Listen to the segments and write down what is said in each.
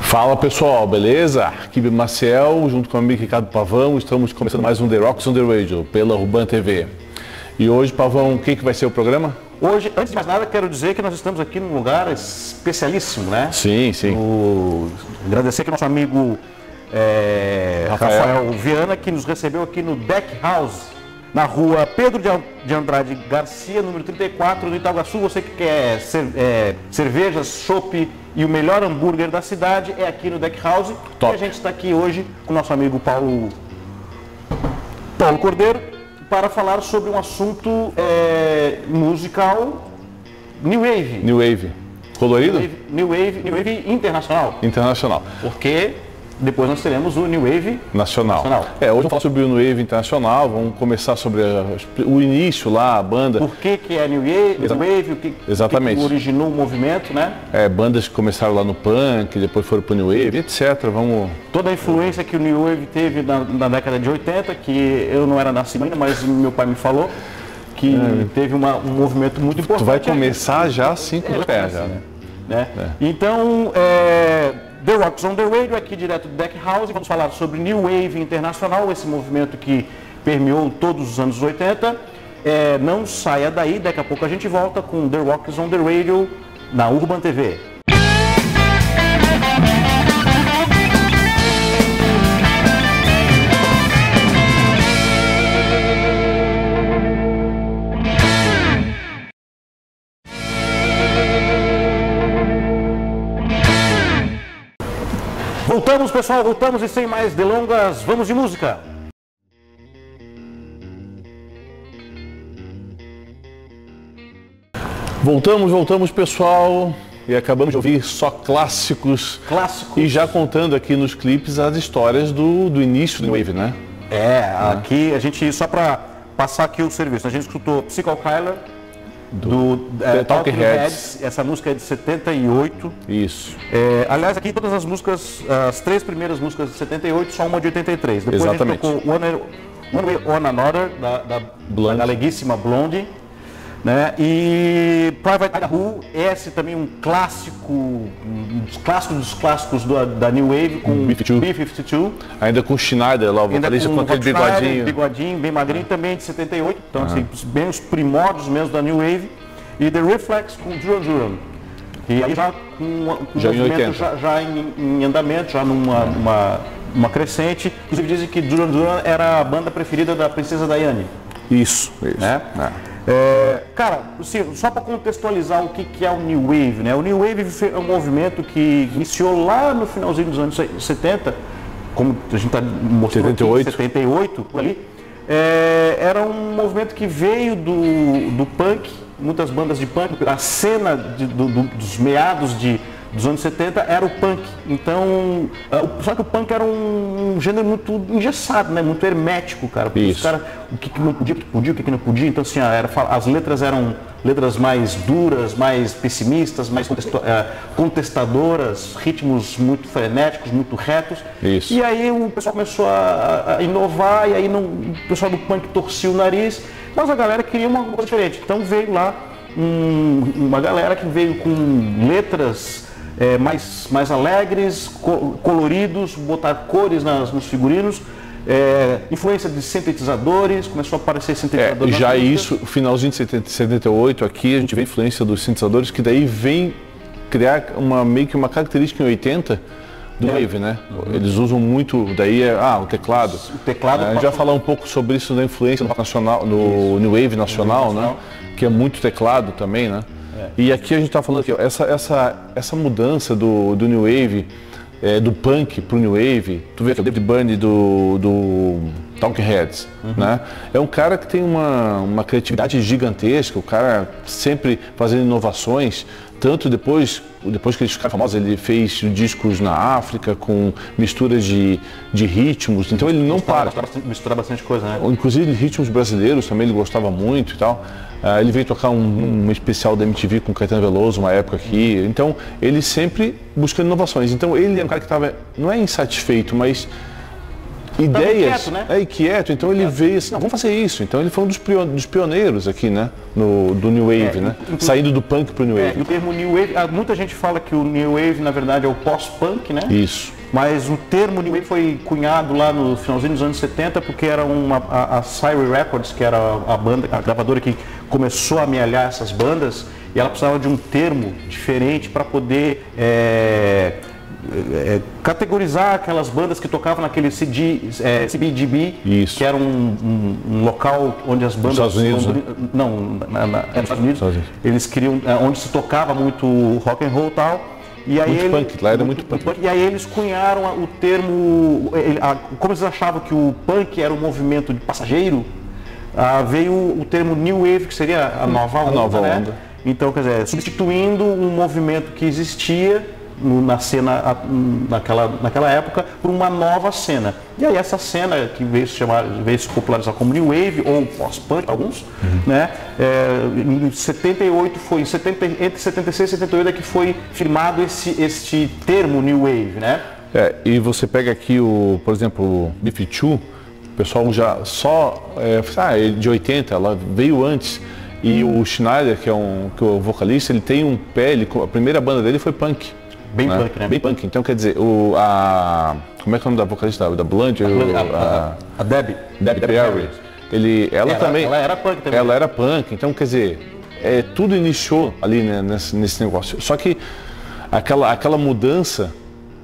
Fala pessoal, beleza? Aqui é Maciel, junto com o amigo Ricardo Pavão, estamos começando mais um The Rocks on the Radio, pela Urban TV. E hoje, Pavão, o que vai ser o programa? Hoje, antes de mais nada, quero dizer que nós estamos aqui num lugar especialíssimo, né? Sim, sim. Agradecer aqui ao nosso amigo Rafael Viana, que nos recebeu aqui no Deck House, na rua Pedro de Andrade Garcia, número 34, no Itaguaçu. Você que quer cervejas, chopp e o melhor hambúrguer da cidade, é aqui no Deck House. Top. E a gente está aqui hoje com o nosso amigo Paulo Cordeiro para falar sobre um assunto musical New Wave. New Wave. Colorido? New Wave internacional. Internacional. Porque depois nós teremos o New Wave Nacional. Hoje vamos falar sobre o New Wave Internacional, vamos começar sobre o início lá, a banda. Por que é New Wave, o que originou o movimento, né? Bandas que começaram lá no punk, depois foram pro New Wave, etc. Vamos... Toda a influência que o New Wave teve na década de 80, que eu não era nascido ainda, mas meu pai me falou, que teve um movimento muito importante. Tu vai começar já assim com o pé, já, né? Então, The Rocks on the Radio, aqui direto do Deck House, vamos falar sobre New Wave Internacional, esse movimento que permeou todos os anos 80. Não saia daí, daqui a pouco a gente volta com The Rocks on the Radio na Urban TV. Voltamos, pessoal, voltamos e sem mais delongas, vamos de música. Voltamos, pessoal, e acabamos de ouvir só clássicos. Clássicos. E já contando aqui nos clipes as histórias do início do New Wave, né? Aqui a gente, só para passar aqui o serviço, a gente escutou Psycho Killer, do Talking Heads. Essa música é de 78. Isso. Aliás, aqui todas as músicas, as três primeiras músicas de 78, só uma de 83. Depois exatamente. A gente tocou One Way on Another, da galeguíssima Blondie, né? E Private Idaho, esse também um clássico, um dos clássicos da New Wave, com B-52. Ainda com o Schneider lá, o vocalista com aquele bigodinho, bem magrinho, também de 78. Então, assim, bem os primórdios mesmo da New Wave. E The Reflex com Duran Duran. E aí já com o movimento já em andamento, já numa crescente. Inclusive dizem que Duran Duran era a banda preferida da princesa Diane. Isso. Né? Cara, assim, só para contextualizar o que é o New Wave, né? O New Wave é um movimento que iniciou lá no finalzinho dos anos 70, como a gente está mostrando 78, por ali. Era um movimento que veio do punk, muitas bandas de punk, a cena dos meados dos anos 70 era o punk. Então, só que o punk era um gênero muito engessado, né? Muito hermético, cara. Os caras, o que não podia, o que não podia. Então, assim, as letras eram letras mais duras, mais pessimistas, mais contestadoras, ritmos muito frenéticos, muito retos. Isso. E aí o pessoal começou a inovar, e aí o pessoal do punk torcia o nariz, mas a galera queria uma coisa diferente. Então veio lá uma galera que veio com letras mais alegres, coloridos, botar cores nos figurinos, influência de sintetizadores, começou a aparecer sintetizadores. Já isso, finalzinho de 78, aqui a gente vê a influência dos sintetizadores, que daí vem criar meio que uma característica em 80 do Wave, né? Eles usam muito, daí o teclado. O teclado. A gente vai falar um pouco sobre isso da influência no New Wave nacional, né? Que é muito teclado também, né? E aqui a gente está falando que essa mudança do New Wave, do punk pro New Wave, tu vê que o David Byrne do Talking Heads, né? É um cara que tem uma criatividade gigantesca, o cara sempre fazendo inovações, tanto depois que eles ficaram famosos, ele fez discos na África com misturas de ritmos, então ele não para. Misturar bastante coisa, né? Inclusive ritmos brasileiros também ele gostava muito e tal. Ele veio tocar um especial da MTV com Caetano Veloso, uma época aqui. Então, ele sempre buscando inovações. Então, ele é um cara que estava, não é insatisfeito, mas ideias, inquieto, né? Inquieto, então ele veio assim, não, vamos fazer isso. Então ele foi um dos pioneiros aqui, né, do New Wave, né, saindo do punk para o New Wave. E o termo New Wave, muita gente fala que o New Wave na verdade é o pós-punk, né? Isso. Mas o termo New Wave foi cunhado lá no finalzinho dos anos 70 porque era a Sire Records, que era a gravadora que começou a amealhar essas bandas, e ela precisava de um termo diferente para poder categorizar aquelas bandas que tocavam naquele CBGB, Isso. que era um local onde as bandas... Nos Estados Unidos, não, nos Estados Unidos, eles queriam, onde se tocava muito rock and roll e tal. E aí punk, lá era muito punk. E aí eles cunharam o termo, como eles achavam que o punk era um movimento de passageiro, veio o termo New Wave, que seria a nova onda, né? Então, quer dizer, substituindo um movimento que existia na cena naquela época por uma nova cena. E aí essa cena que veio se popularizar como New Wave ou pós-punk, alguns, né? Em 78 foi, entre 76 e 78 é que foi firmado este termo New Wave, né? E você pega aqui por exemplo, o B-52, o pessoal já é de 80, ela veio antes. E o Schneider, que é o vocalista, ele tem um pé, a primeira banda dele foi punk. Bem punk, né? Bem punk. Então, quer dizer, como é que é o nome da vocalista da Blonde? A Debbie Harry. Ela era punk também. Ela era punk. Então, quer dizer, tudo iniciou ali, né, nesse negócio. Só que aquela mudança,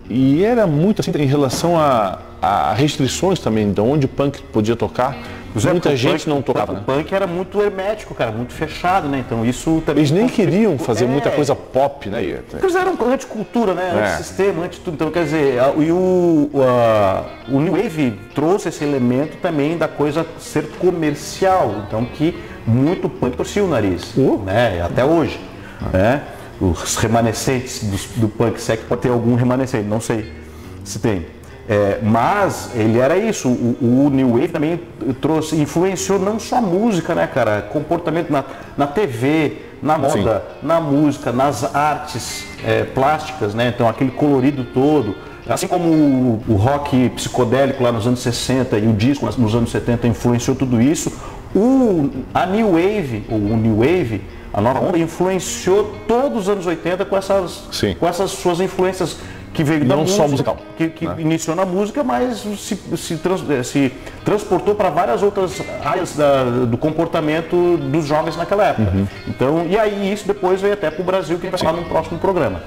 e era muito assim em relação a restrições também, de onde o punk podia tocar. Muita gente não tocava, né? O punk era muito hermético, cara, muito fechado, né? Então isso também... Eles nem queriam fazer muita coisa pop, né? Eles eram anticultura, né? Antissistema, anti-tudo. Então, quer dizer, o New Wave trouxe esse elemento também da coisa ser comercial. Então, que muito punk torcia o nariz, né? Até hoje, né? Os remanescentes do punk, se é que pode ter algum remanescente, não sei se tem. Mas ele era isso, o New Wave também influenciou não só a música, né, cara? Comportamento na TV, na moda, sim, na música, nas artes plásticas, né? Então aquele colorido todo. Assim como o rock psicodélico lá nos anos 60 e o disco nos anos 70 influenciou tudo isso, a New Wave, ou o New Wave, a nova onda, influenciou todos os anos 80 com essas suas influências que veio da música, só musical, que iniciou na música, mas se transportou para várias outras áreas do comportamento dos jovens naquela época. Então, e aí isso depois veio até para o Brasil, que a gente vai falar no próximo programa.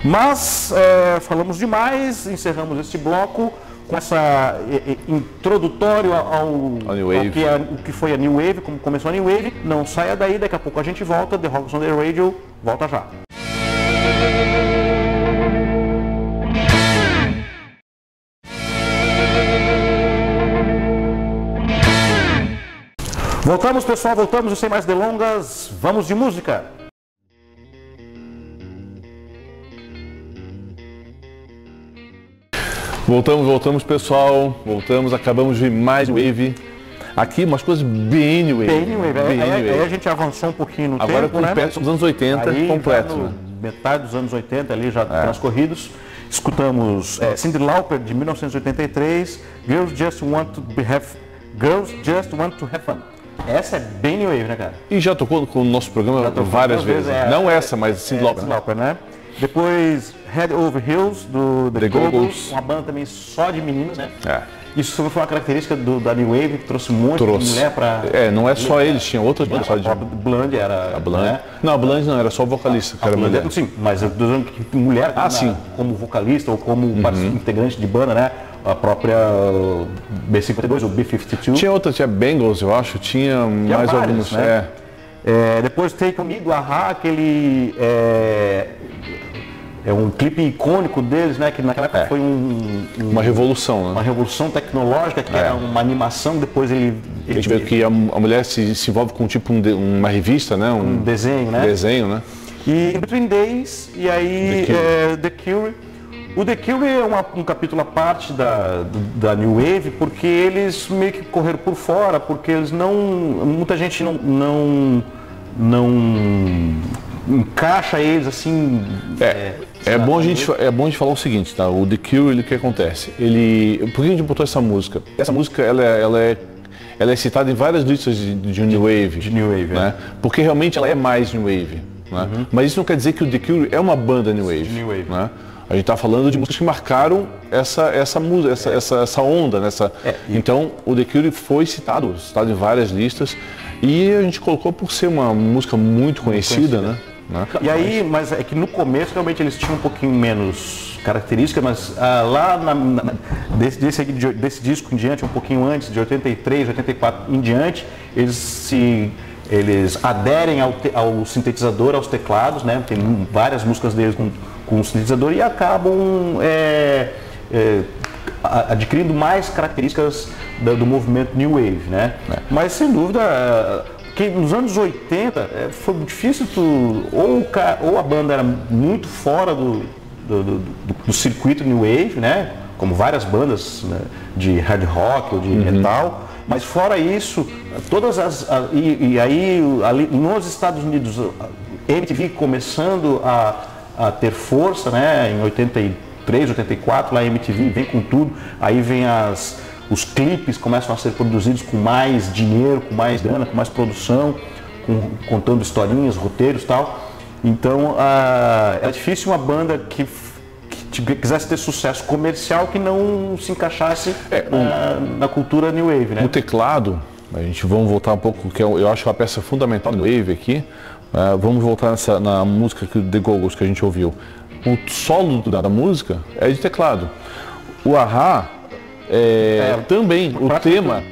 Mas falamos demais, encerramos este bloco com essa introdutório ao que foi a New Wave, como começou a New Wave. Não saia daí, daqui a pouco a gente volta. The Rock on the Radio volta já. Voltamos, pessoal, voltamos, sem mais delongas, vamos de música. Voltamos, pessoal, acabamos de mais Wave. Aqui umas coisas bem New Wave. Aí a gente avançou um pouquinho no agora tempo, né? Agora dos anos 80, aí, completo. Né? Metade dos anos 80 ali já transcorridos. Escutamos Cyndi Lauper, de 1983, Girls Just Want to Have Fun. Essa é bem New Wave, né, cara? E já tocou com o nosso programa várias vezes. Não essa, mas Cyndi Lauper, né? Depois Head Over Heels, do The Go-Go's, uma banda também só de meninos, né? Isso foi uma característica da New Wave, que trouxe um monte de mulher pra... não é só eles, tinha outras bandas só de... A Blonde era... A Blonde? Né? Não, a Blonde não, era só o vocalista, que era mulher. Sim, mas eu tô dizendo que mulher como vocalista ou como integrante de banda, né? A própria B-52 ou B-52. Tinha outra, tinha Bengals, eu acho, tinha mais várias, alguns, né? Depois Take On Me do A-ha, aquele... um clipe icônico deles, né? Que naquela época foi uma revolução, né? Uma revolução tecnológica, que era uma animação, depois ele a gente vê que a mulher se envolve com tipo uma revista, né? Um desenho, né? Desenho, né? E Between Days, e aí The Cure. O The Cure é um capítulo à parte da New Wave, porque eles meio que correram por fora, porque eles muita gente não encaixa eles assim. É bom a gente falar o seguinte, tá? O The Cure, o que acontece? Por que a gente botou essa música? Essa música, ela é citada em várias listas de New Wave. De New Wave, né? Porque realmente ela é mais New Wave. Né? Mas isso não quer dizer que o The Cure é uma banda New Wave. New Wave. Né? A gente está falando de músicas que marcaram essa onda. Então, o The Cure foi citado em várias listas e a gente colocou por ser uma música muito conhecida, né? E aí, mas é que no começo realmente eles tinham um pouquinho menos características, mas lá desse disco em diante, um pouquinho antes, de 83, 84 em diante, eles aderem ao sintetizador, aos teclados, né? Tem várias músicas deles com sintetizador e acabam adquirindo mais características do movimento New Wave, né? Mas sem dúvida que nos anos 80 foi difícil ou a banda era muito fora do circuito New Wave, né? Como várias bandas, né, de hard rock ou de metal, mas fora isso, e aí ali nos Estados Unidos, MTV começando a ter força, né? Em 83, 84, lá a MTV vem com tudo, aí vem os clipes começam a ser produzidos com mais dinheiro, com mais grana, com mais produção, contando historinhas, roteiros e tal. Então é difícil uma banda que quisesse ter sucesso comercial que não se encaixasse na cultura New Wave, né? O teclado, vamos voltar um pouco, que eu acho uma peça fundamental do New Wave aqui. Vamos voltar na música The Go-Go's que a gente ouviu. O solo da música é de teclado. O A-ha também, o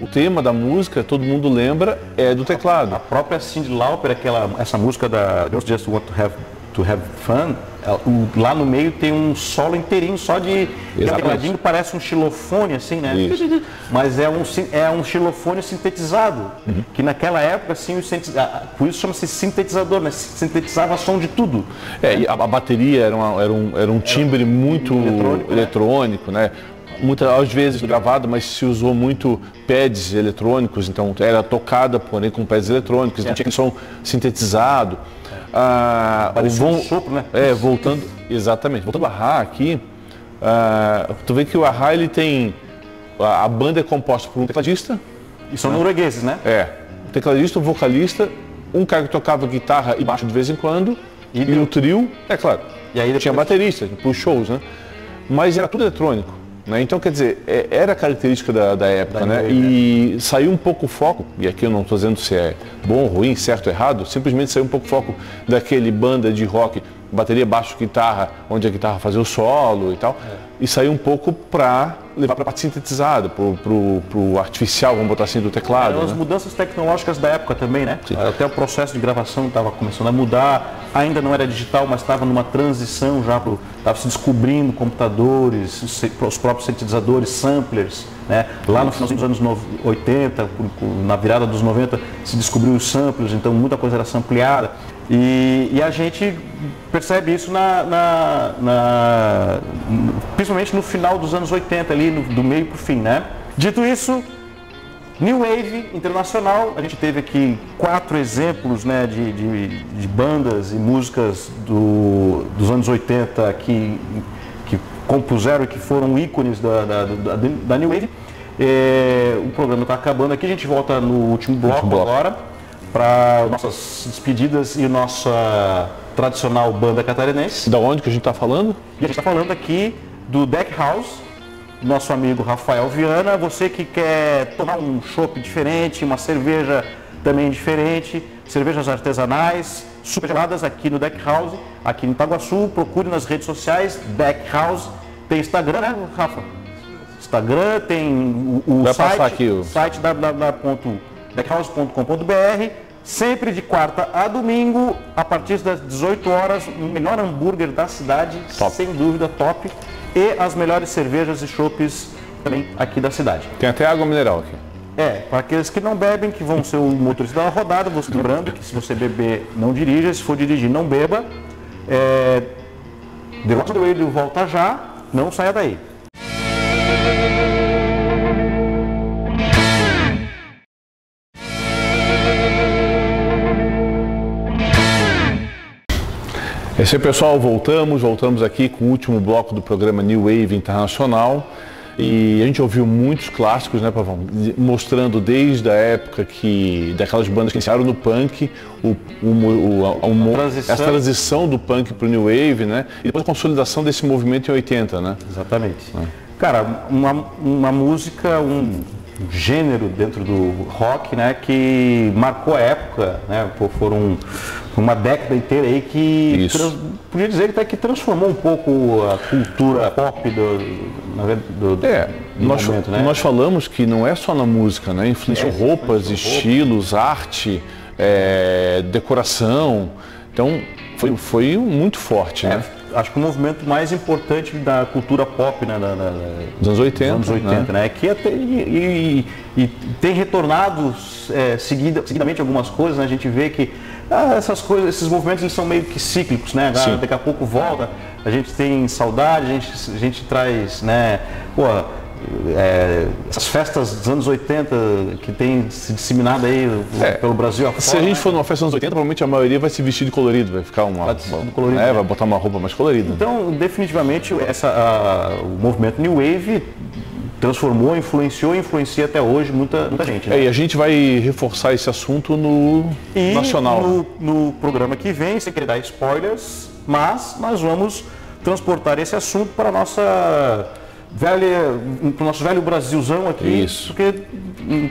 tema da música, todo mundo lembra, é do teclado. A própria Cyndi Lauper, essa música da Girls Just Want to Have Fun, lá no meio tem um solo inteirinho só de tecladinho, parece um xilofone assim, né? Isso. Mas é um xilofone sintetizado, que naquela época assim, por isso chama-se sintetizador, né? Sintetizava som de tudo. E a bateria era um timbre muito eletrônico, né? Muitas vezes gravado, mas se usou muito pads eletrônicos, então era tocada, porém com pads eletrônicos, então tinha aquele som sintetizado. Um sopro, né? Voltando ao A-ha aqui, tu vê que o A-ha ele tem, a banda é composta por um tecladista. E são noruegueses, né? Um tecladista, um vocalista, um cara que tocava guitarra e baixo de vez em quando, e um trio, claro. E aí tinha baterista para os shows, né? Mas era tudo eletrônico. Né? Então, quer dizer, era característica da época, né? E saiu um pouco o foco, e aqui eu não estou dizendo se é bom, ruim, certo ou errado, simplesmente saiu um pouco o foco daquele banda de rock, bateria, baixo, guitarra, onde a guitarra fazia o solo e tal, e saiu um pouco para levar para a parte sintetizada, pro artificial, vamos botar assim, do teclado. Eram as mudanças tecnológicas da época também, né? Sim. Até o processo de gravação estava começando a mudar, ainda não era digital, mas estava numa transição já, estava se descobrindo computadores, os próprios sintetizadores, samplers, né? Lá no final dos anos 80, na virada dos 90, se descobriu os samplers, então muita coisa era sampleada. E a gente percebe isso principalmente no final dos anos 80, ali do meio para o fim, né? Dito isso, New Wave internacional, a gente teve aqui 4 exemplos, né, de bandas e músicas dos anos 80 que compuseram e que foram ícones da New Wave. O programa está acabando aqui, a gente volta no último bloco. Agora, para nossas despedidas e nossa tradicional banda catarinense. Da onde que a gente está falando? E a gente está falando aqui do Deck House, nosso amigo Rafael Viana. Você que quer tomar um chopp diferente, uma cerveja também diferente, cervejas artesanais, super geladas aqui no Deck House, aqui em Itaguaçu. Procure nas redes sociais, Deck House. Tem Instagram, né, Rafa? Instagram, tem o site www.deckhouse.com.br. Sempre de quarta a domingo, a partir das 18 horas, o melhor hambúrguer da cidade, top. Sem dúvida, top. E as melhores cervejas e chopes também aqui da cidade. Tem até água mineral aqui. Para aqueles que não bebem, que vão ser o motorista da rodada, você lembrando que se você beber, não dirija, se for dirigir, não beba. The Rock Radio volta já, não saia daí. É isso aí, pessoal, voltamos aqui com o último bloco do programa New Wave Internacional. E a gente ouviu muitos clássicos, né, Pavão? Mostrando desde a época daquelas bandas que iniciaram no punk, essa transição do punk para o New Wave, né? E depois a consolidação desse movimento em 80, né? Exatamente. Cara, uma música, um gênero dentro do rock, né, que marcou a época, né? Foram uma década inteira aí que podia dizer que transformou um pouco a cultura pop do momento, né? Nós falamos que não é só na música, né? Influenciou roupas, estilos, arte, decoração. Então foi muito forte, né? Acho que o movimento mais importante da cultura pop, né, dos anos 80, né? Que e tem retornado seguidamente algumas coisas, né? A gente vê que essas coisas, esses movimentos, eles são meio que cíclicos, né? Daqui a pouco volta, a gente tem saudade, a gente traz, né? Essas festas dos anos 80 que tem se disseminado aí pelo Brasil afora. Se a gente for numa festa dos anos 80, provavelmente a maioria vai se vestir de colorido, vai ficar vai botar uma roupa mais colorida. Então, definitivamente, o movimento New Wave transformou, influencia até hoje muita gente. Né? E a gente vai reforçar esse assunto no Nacional. No programa que vem, sem querer dar spoilers, mas nós vamos transportar esse assunto para a nossa para o nosso velho Brasilzão aqui. Isso. Porque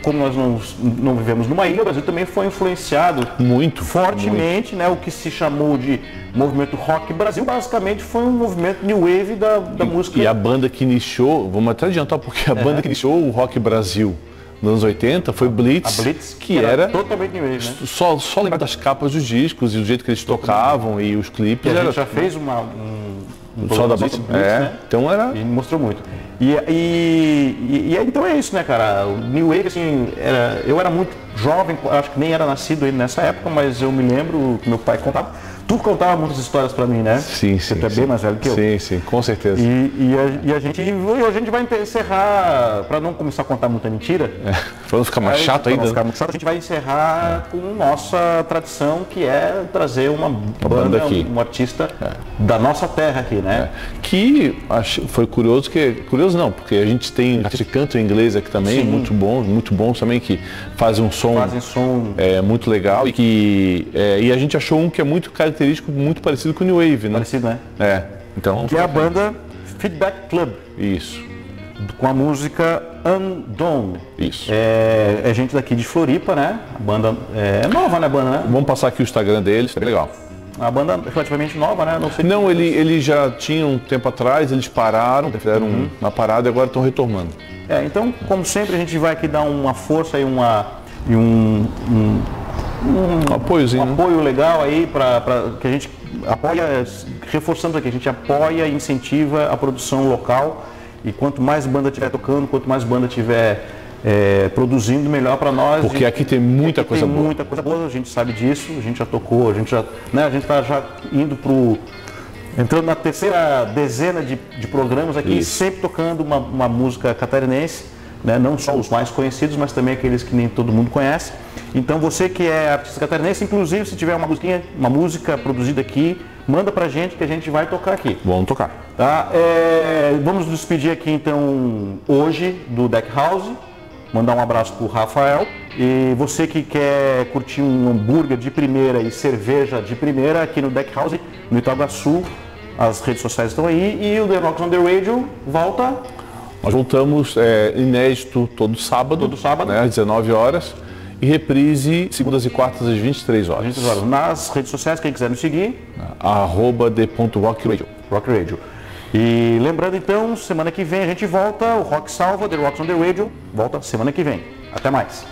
como nós não vivemos numa ilha, o Brasil também foi influenciado muito fortemente, né? O que se chamou de movimento rock Brasil, basicamente foi um movimento new wave da música. E a banda que iniciou, vamos até adiantar, porque a banda que iniciou o rock Brasil nos anos 80 foi Blitz, que era totalmente new wave, né? Só lembrar das capas dos discos e do jeito que eles tocavam e os clipes. A gente já fez um só da Blitz, né? Então era... E mostrou muito. Então é isso, né, cara? O New Wave, assim, eu era muito jovem, acho que nem era nascido ainda nessa época, mas eu me lembro que meu pai contava. Tu contava muitas histórias pra mim, né? Sim. Você é bem mais velho que eu. Sim, com certeza. E a gente vai encerrar, pra não começar a contar muita mentira. Pra não ficar mais chato ainda. A gente vai encerrar com nossa tradição, que é trazer uma banda aqui, um artista da nossa terra aqui, né? Que foi curioso, curioso não, porque a gente tem artista de canto em inglês aqui também, muito bons também, que fazem um som muito legal e a gente achou um que é muito característico, muito parecido com o New Wave, né? Parecido, né? Então, que é a banda Feedback Club. Isso. Com a música Undone. Isso. É gente daqui de Floripa, né? A banda é nova, né, banda, né? Vamos passar aqui o Instagram deles, é bem legal. A banda é relativamente nova, né? Não, ele já tinha um tempo atrás, eles pararam, fizeram uma parada e agora estão retomando. Então, como sempre, a gente vai aqui dar uma força e um apoiozinho, um apoio legal aí para que a gente apoia, reforçamos aqui, a gente apoia e incentiva a produção local, e quanto mais banda estiver tocando, quanto mais banda estiver produzindo, melhor para nós. Porque aqui tem muita coisa boa. Muita coisa boa, a gente sabe disso, a gente já tocou, a gente está já entrando na terceira dezena de programas aqui, sempre tocando uma música catarinense, né? Não só os mais conhecidos, mas também aqueles que nem todo mundo conhece. Então você que é artista catarinense, inclusive se tiver uma música produzida aqui, manda pra gente que a gente vai tocar aqui. Vamos tocar. Tá? Vamos nos despedir aqui então hoje do Deck House. Mandar um abraço pro Rafael. E você que quer curtir um hambúrguer de primeira e cerveja de primeira aqui no Deck House, no Itaguaçu, as redes sociais estão aí. E o The Rocks on the Radio volta. Nós voltamos inédito todo sábado, né, às 19 horas. E reprise segundas e quartas às 23 horas. Nas redes sociais, quem quiser nos seguir, @the.rockradio. Rock Radio. E lembrando então, semana que vem a gente volta, o Rock Salva, The Rocks on the Radio, volta semana que vem. Até mais.